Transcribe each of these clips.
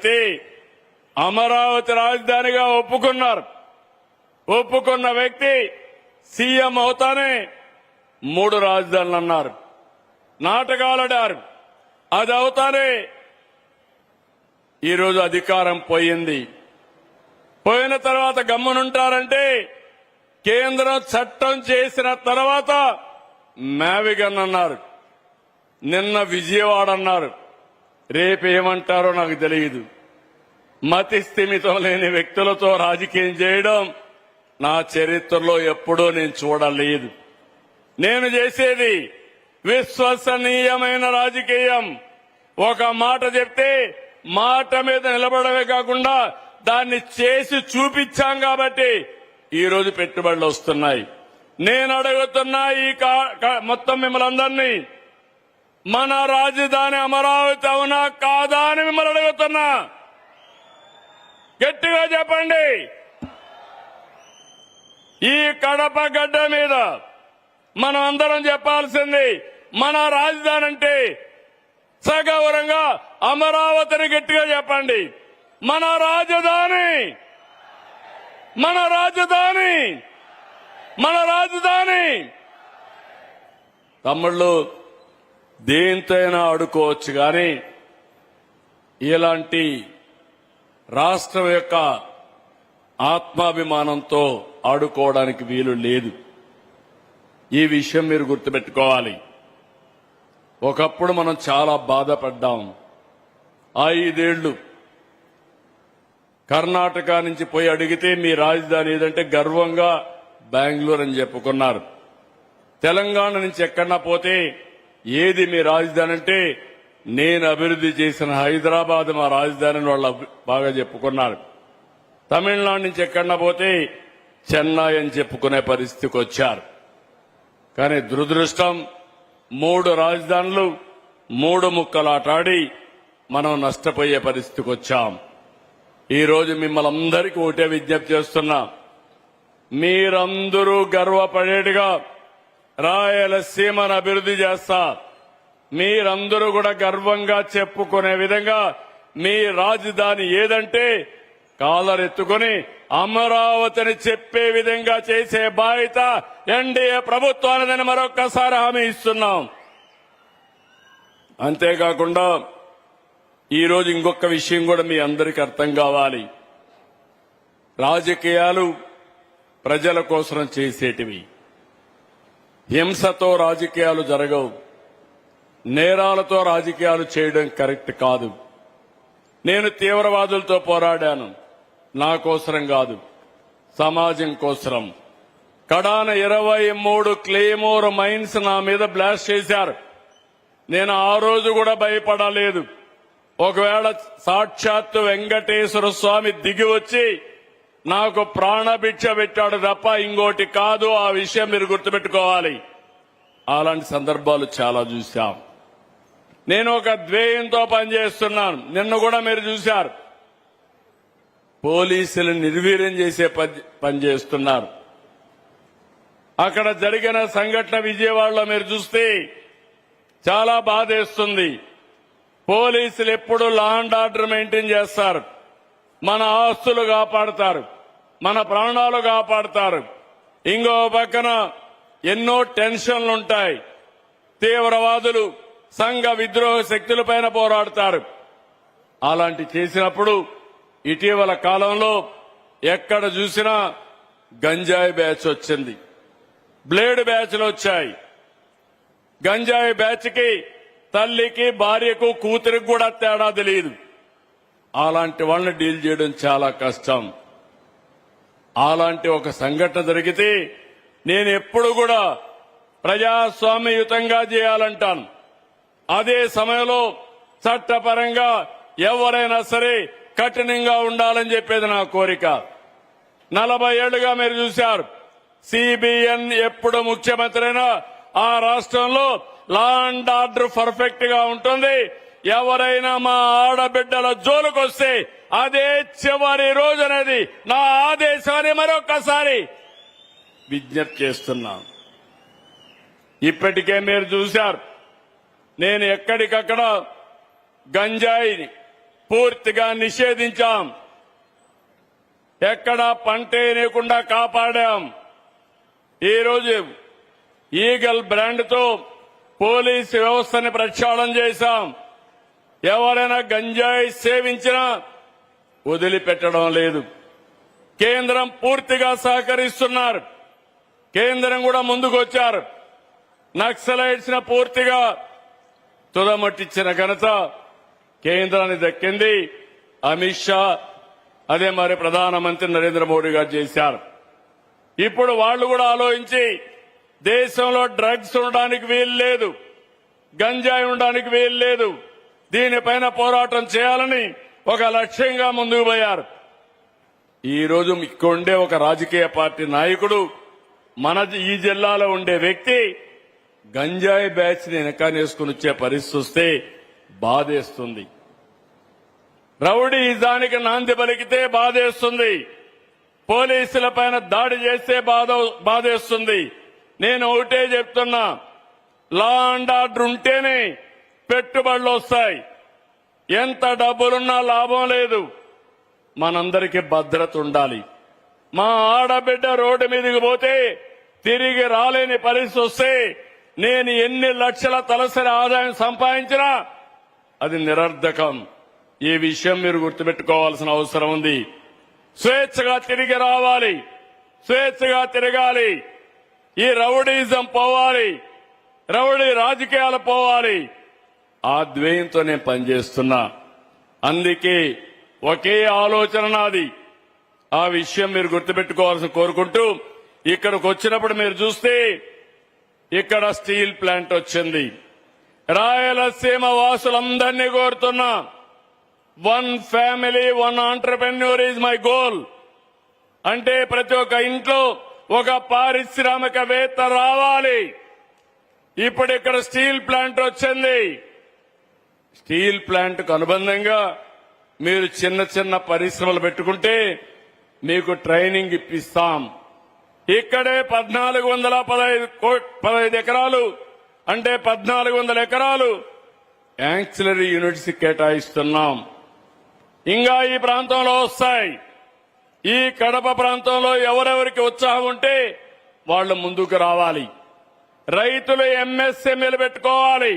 పెట్టి అమరావతి రాజధానిగా ఒప్పుకున్న వ్యక్తి సీఎం అవుతానే 3 రాజధానులు అన్నారు, నాటకాలాడారు. అది అవుతానే ఈరోజు అధికారం పోయిన తర్వాత గమ్మునుంటారంటే కేంద్రం చట్టం చేసిన తర్వాత మేవిగన్ అన్నారు, నిన్న విజయవాడ అన్నారు, రేపేమంటారో నాకు తెలియదు. మతి స్థిమితం లేని వ్యక్తులతో రాజకీయం చేయడం నా చరిత్రలో ఎప్పుడూ నేను చూడలేదు. నేను చేసేది విశ్వసనీయమైన రాజకీయం. ఒక మాట చెప్తే మాట మీద నిలబడమే కాకుండా దాన్ని చేసి చూపించాం కాబట్టి ఈరోజు పెట్టుబడులు వస్తున్నాయి. నేను అడుగుతున్నా ఈ మొత్తం మిమ్మల్ని అందరినీ, మన రాజధాని అమరావతి అవునా కాదా అని మిమ్మల్ని అడుగుతున్నా. గట్టిగా చెప్పండి. ఈ కడప గడ్డ మీద మనం అందరం చెప్పాల్సింది మన రాజధాని అంటే సగౌరవంగా అమరావతిని గట్టిగా చెప్పండి. మన రాజధాని మన రాజధాని మన రాజధాని. తమ్ముళ్ళు, దేంతైనా ఆడుకోవచ్చు కానీ ఇలాంటి రాష్ట్రం యొక్క ఆత్మాభిమానంతో ఆడుకోవడానికి వీలు లేదు. ఈ విషయం మీరు గుర్తుపెట్టుకోవాలి. ఒకప్పుడు మనం చాలా బాధపడ్డాం. 5 ఏళ్లు కర్ణాటక నుంచి పోయి అడిగితే మీ రాజధాని ఏదంటే గర్వంగా బెంగళూరు అని చెప్పుకున్నారు. తెలంగాణ నుంచి ఎక్కడన్నా పోతే ఏది మీ రాజధాని అంటే నేను అభివృద్ధి చేసిన హైదరాబాద్ మా రాజధాని వాళ్ళు బాగా చెప్పుకున్నారు. తమిళనాడు నుంచి ఎక్కడన్నా పోతే చెన్నై అని చెప్పుకునే పరిస్థితికి వచ్చారు. కానీ దురదృష్టం 3 రాజధానులు 3 ముక్కలాటాడి మనం నష్టపోయే పరిస్థితికి వచ్చాం. ఈ రోజు మిమ్మల్ని అందరికీ ఒకటే విజ్ఞప్తి చేస్తున్నా, మీరందరూ గర్వపడేట్టుగా రాయలసీమను అభివృద్ధి చేస్తా. మీరందరూ కూడా గర్వంగా చెప్పుకునే విధంగా మీ రాజధాని ఏదంటే కాలరెత్తుకుని అమరావతిని చెప్పే విధంగా చేసే బాధ్యత ఎన్డీఏ ప్రభుత్వానిదని మరొక్కసారి హామీ ఇస్తున్నాం. అంతేకాకుండా ఈరోజు ఇంకొక విషయం కూడా మీ అందరికీ అర్థం కావాలి. రాజకీయాలు ప్రజల కోసం చేసేటివి. హింసతో రాజకీయాలు జరగవు. నేరాలతో రాజకీయాలు చేయడం కరెక్ట్ కాదు. నేను తీవ్రవాదులతో పోరాడాను, నా కోసరం కాదు, సమాజం కోసరం. కడాన 23 క్లేమోర్ మైన్స్ నా మీద బ్లాస్ట్ చేశారు. నేను ఆ రోజు కూడా భయపడలేదు. ఒకవేళ సాక్షాత్తు వెంకటేశ్వర స్వామి దిగి వచ్చి నాకు ప్రాణభిక్ష పెట్టాడు తప్ప ఇంకోటి కాదు. ఆ విషయం మీరు గుర్తుపెట్టుకోవాలి. అలాంటి సందర్భాలు చాలా చూశాం. నేను ఒక ధ్యేయంతో పనిచేస్తున్నాను. నిన్న కూడా మీరు చూశారు, పోలీసులు నిర్వీర్యం చేసే పని చేస్తున్నారు. అక్కడ జరిగిన సంఘటన విజయవాడలో మీరు చూస్తే చాలా బాధేస్తుంది. పోలీసులు ఎప్పుడు లా అండ్ ఆర్డర్ మెయింటైన్ చేస్తారు, మన ఆస్తులు కాపాడతారు, మన ప్రాణాలు కాపాడతారు. ఇంకో పక్కన ఎన్నో టెన్షన్లుంటాయి. తీవ్రవాదులు సంఘ విద్రోహ శక్తులపైన పోరాడతారు. అలాంటి చేసినప్పుడు ఇటీవల కాలంలో ఎక్కడ చూసినా గంజాయి బ్యాచ్ వచ్చింది, బ్లేడ్ బ్యాచ్లు వచ్చాయి. గంజాయి బ్యాచ్కి తల్లికి భార్యకు కూతురికి కూడా తేడా తెలియదు. అలాంటి వాళ్ళని డీల్ చేయడం చాలా కష్టం. అలాంటి ఒక సంఘటన జరిగితే నేను ఎప్పుడు కూడా ప్రజాస్వామ్యయుతంగా చేయాలంటాను. అదే సమయంలో చట్టపరంగా ఎవరైనా సరే కఠినంగా ఉండాలని చెప్పేది నా కోరిక. 40 ఏళ్లుగా మీరు చూశారు, సిబిఎన్ ఎప్పుడు ముఖ్యమంత్రి అయినా ఆ రాష్ట్రంలో లా అండ్ ఆర్డర్ పర్ఫెక్ట్ గా ఉంటుంది. ఎవరైనా మా ఆడబిడ్డల జోలుకొస్తే అదే చివరి రోజు అనేది నా ఆదేశాన్ని మరొకసారి విజ్ఞప్తి చేస్తున్నాను. ఇప్పటికే మీరు చూశారు, నేను ఎక్కడికక్కడ గంజాయిని పూర్తిగా నిషేధించాం. ఎక్కడా పంటే లేకుండా కాపాడాం. ఈరోజు ఈగల్ బ్రాండ్తో పోలీసు వ్యవస్థని ప్రక్షాళన చేశాం. ఎవరైనా గంజాయి సేవించినా వదిలిపెట్టడం లేదు. కేంద్రం పూర్తిగా సహకరిస్తున్నారు. కేంద్రం కూడా ముందుకొచ్చారు. నక్సలైట్స్ ను పూర్తిగా తుదమట్టించిన ఘనత కేంద్రానికి దక్కింది. అమిత్ షా అదే మరి ప్రధానమంత్రి నరేంద్ర మోడీ గారు చేశారు. ఇప్పుడు వాళ్ళు కూడా ఆలోచించి దేశంలో డ్రగ్స్ ఉండడానికి వీలు లేదు, గంజాయి ఉండడానికి వీలు లేదు, దీనిపైన పోరాటం చేయాలని ఒక లక్ష్యంగా ముందుకు పోయారు. ఈ రోజు ఇక్కడ ఉండే ఒక రాజకీయ పార్టీ నాయకుడు, మన ఈ జిల్లాలో ఉండే వ్యక్తి గంజాయి బ్యాచ్ ని వెనకానేసుకుని వచ్చే పరిస్థితి వస్తే బాధేస్తుంది. రౌడీజానికి నాంది పలికితే బాధేస్తుంది. పోలీసుల పైన దాడి చేస్తే బాధేస్తుంది. నేను ఒకటే చెప్తున్నా, లా అండ్ ఆర్డర్ ఉంటేనే పెట్టుబడులు వస్తాయి. ఎంత డబ్బులున్నా లాభం లేదు. మనందరికీ భద్రత ఉండాలి. మా ఆడబిడ్డ రోడ్డు మీదకి పోతే తిరిగి రాలేని పరిస్థితి వస్తే నేను ఎన్ని లక్షల తలసరి ఆదాయం సంపాదించినా అది నిరర్ధకం. ఈ విషయం మీరు గుర్తుపెట్టుకోవాల్సిన అవసరం ఉంది. స్వేచ్ఛగా తిరిగి రావాలి, స్వేచ్ఛగా తిరగాలి. ఈ రౌడీజం పోవాలి, రౌడీ రాజకీయాలు పోవాలి. ఆ ద్వేయంతో నేను పనిచేస్తున్నా. అందుకే ఒకే ఆలోచన నాది. ఆ విషయం మీరు గుర్తుపెట్టుకోవాల్సిన కోరుకుంటూ ఇక్కడికి వచ్చినప్పుడు మీరు చూస్తే ఇక్కడ స్టీల్ ప్లాంట్ వచ్చింది. రాయలసీమ వాసులందరినీ కోరుతున్నా, 1 family 1 entrepreneur is my goal. అంటే ప్రతి ఒక్క ఇంట్లో ఒక పారిశ్రామికవేత్త రావాలి. ఇప్పుడు ఇక్కడ స్టీల్ ప్లాంట్ వచ్చింది. స్టీల్ ప్లాంట్ కు అనుబంధంగా మీరు చిన్న చిన్న పరిశ్రమలు పెట్టుకుంటే మీకు ట్రైనింగ్ ఇప్పిస్తాం. ఇక్కడే 1415 ఎకరాలు అంటే 1400 ఎకరాలు యాన్సిలరీ యూనిట్స్ కేటాయిస్తున్నాం. ఇంకా ఈ ప్రాంతంలో వస్తాయి. ఈ కడప ప్రాంతంలో ఎవరెవరికి ఉత్సాహం ఉంటే వాళ్ళు ముందుకు రావాలి. రైతులు ఎంఎస్ఎంఈలు పెట్టుకోవాలి,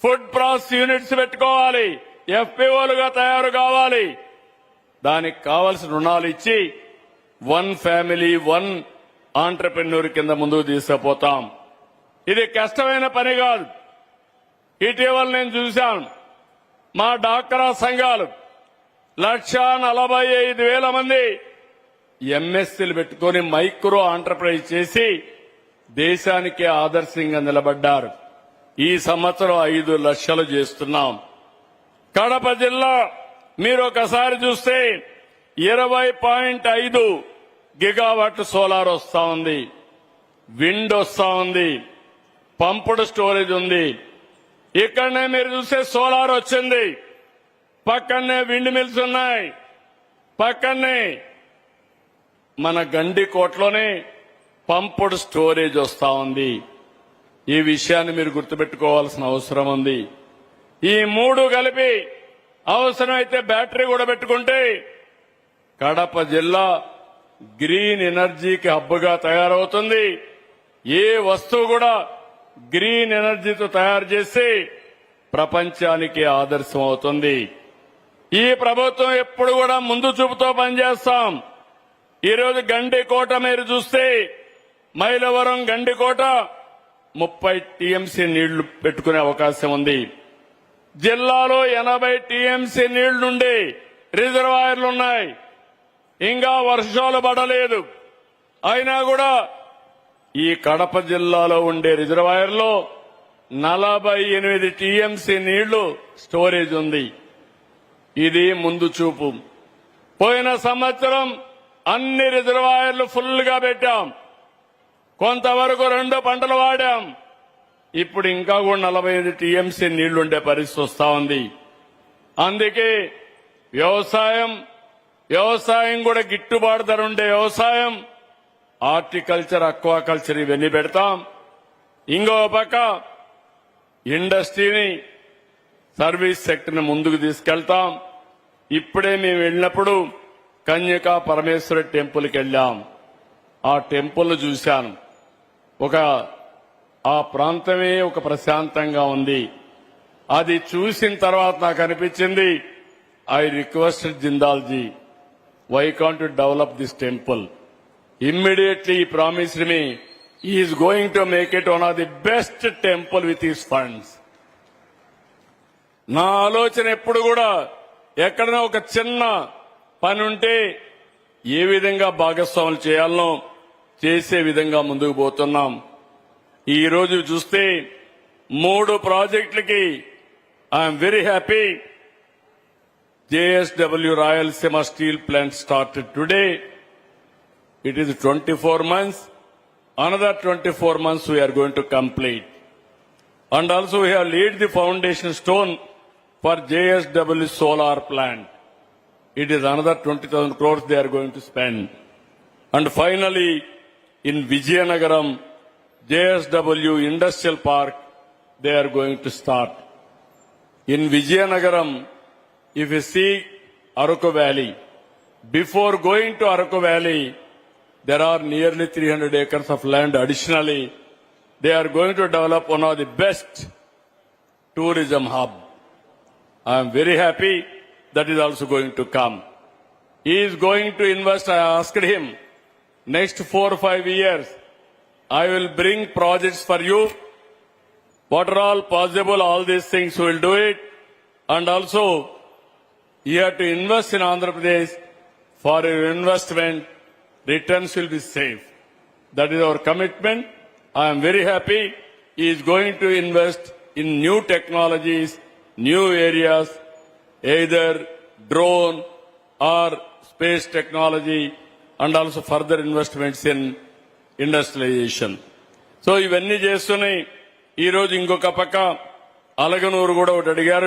ఫుడ్ ప్రాసెస్ యూనిట్స్ పెట్టుకోవాలి, ఎఫ్పిఓలుగా తయారు కావాలి. దానికి కావలసిన రుణాలు ఇచ్చి 1 ఫ్యామిలీ 1 ఆంటర్‌ప్రెన్యూర్ కింద ముందుకు తీసుకుపోతాం. ఇది కష్టమైన పని కాదు. ఇటీవల నేను చూశాను, మా డాక్రా సంఘాలు 1,45,000 మంది ఎంఎస్సీలు పెట్టుకుని మైక్రో ఆంటర్ప్రైజ్ చేసి దేశానికి ఆదర్శంగా నిలబడ్డారు. ఈ సంవత్సరం 5 లక్షలు చేస్తున్నాం. కడప జిల్లా మీరు ఒకసారి చూస్తే 20.5 గిగావాట్ సోలార్ వస్తా ఉంది, విండ్ వస్తా ఉంది, పంపుడ్ స్టోరేజ్ ఉంది. ఇక్కడనే మీరు చూస్తే సోలార్ వచ్చింది, పక్కనే విండ్ మిల్స్ ఉన్నాయి, పక్కనే మన గండికోటలోనే పంపుడ్ స్టోరేజ్ వస్తా ఉంది. ఈ విషయాన్ని మీరు గుర్తుపెట్టుకోవాల్సిన అవసరం ఉంది. ఈ 3 కలిపి అవసరమైతే బ్యాటరీ కూడా పెట్టుకుంటే కడప జిల్లా గ్రీన్ ఎనర్జీకి హబ్గా తయారవుతుంది. ఏ వస్తువు కూడా గ్రీన్ ఎనర్జీతో తయారు చేసి ప్రపంచానికి ఆదర్శం అవుతుంది. ఈ ప్రభుత్వం ఎప్పుడు కూడా ముందు చూపుతో పనిచేస్తాం. ఈరోజు గండికోట మీరు చూస్తే మైలవరం గండికోట 30 టీఎంసీ నీళ్లు పెట్టుకునే అవకాశం ఉంది. జిల్లాలో 80 టీఎంసీ నీళ్లుండే రిజర్వాయర్లున్నాయి. ఇంకా వర్షాలు పడలేదు. అయినా కూడా ఈ కడప జిల్లాలో ఉండే రిజర్వాయర్లో 48 టీఎంసీ నీళ్లు స్టోరేజ్ ఉంది. ఇది ముందు చూపు. పోయిన సంవత్సరం అన్ని రిజర్వాయర్లు ఫుల్ గా పెట్టాం. కొంతవరకు 2 పంటలు వాడాం. ఇప్పుడు ఇంకా కూడా 45 టీఎంసీ నీళ్లుండే పరిస్థితి వస్తా ఉంది. అందుకే వ్యవసాయం కూడా గిట్టుబాటు ధర ఉండే వ్యవసాయం, హార్టికల్చర్, అక్వాకల్చర్ ఇవన్నీ పెడతాం. ఇంకో పక్క ఇండస్ట్రీని సర్వీస్ సెక్టర్ని ముందుకు తీసుకెళ్తాం. ఇప్పుడే మేము వెళ్ళినప్పుడు కన్యకా పరమేశ్వర టెంపుల్కి వెళ్ళాం. ఆ టెంపుల్ చూశాను. ఆ ప్రాంతమే ఒక ప్రశాంతంగా ఉంది. అది చూసిన తర్వాత నాకు అనిపించింది, I requested Jindal ji, why can't to develop this temple? Immediately he promised me he is going to make it one of the best temple with his funds. నా ఆలోచన ఎప్పుడు కూడా ఎక్కడైనా ఒక చిన్న పని ఉంటే ఏ విధంగా భాగస్వాములు చేయాలనో చేసే విధంగా ముందుకు పోతున్నాం. ఈ రోజు చూస్తే 3 ప్రాజెక్టులకి I'm very happy. JSW Rayalaseema Steel Plant started today. It is 24 months. Another 24 months we are going to complete. And also we have laid the foundation stone for JSW solar plant. It is another 20,000 crores they are going to spend. And finally, in Vizianagaram, JSW Industrial Park, they are going to start. In Vizianagaram, if you see Araku Valley, before going to Araku Valley, there are nearly 300 acres of land additionally. They are going to develop one of the best tourism hub. I am very happy that is also going to come. He is going to invest. I asked him, next 4 or 5 years, I will bring projects for you. What are all possible, all these things we will do it. And also, you have to invest in Andhra Pradesh. For your investment, returns will be safe. That is our commitment. I am very happy. He is going to invest in new technologies, new areas, either drone or space technology, and also further investments in industrialization. So ఇవన్నీ చేస్తున్నాయి. ఈ రోజు ఇంకొక పక్క అలగనూరు కూడా ఒకటి అడిగారు.